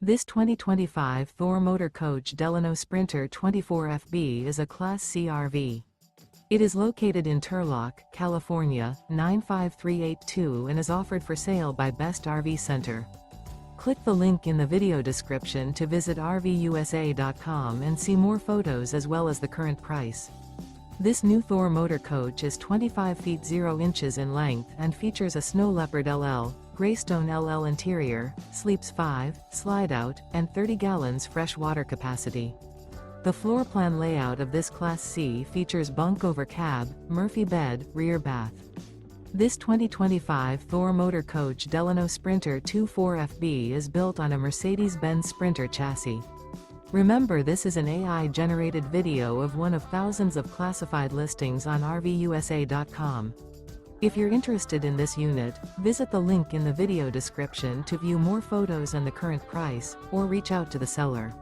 This 2025 Thor Motor Coach Delano Sprinter 24FB is a Class C RV. It is located in Turlock, California, 95382 and is offered for sale by Best RV Center. Click the link in the video description to visit RVUSA.com and see more photos as well as the current price. This new Thor Motor Coach is 25 feet 0 inches in length and features a Snow Leopard LL, Greystone LL interior, sleeps 5, Slideout, and 30 gallons fresh water capacity. The floor plan layout of this Class C features bunk over cab, Murphy bed, rear bath. This 2025 Thor Motor Coach Delano Sprinter 24FB is built on a Mercedes-Benz Sprinter chassis. Remember, this is an AI-generated video of one of thousands of classified listings on RVUSA.com. If you're interested in this unit, visit the link in the video description to view more photos and the current price, or reach out to the seller.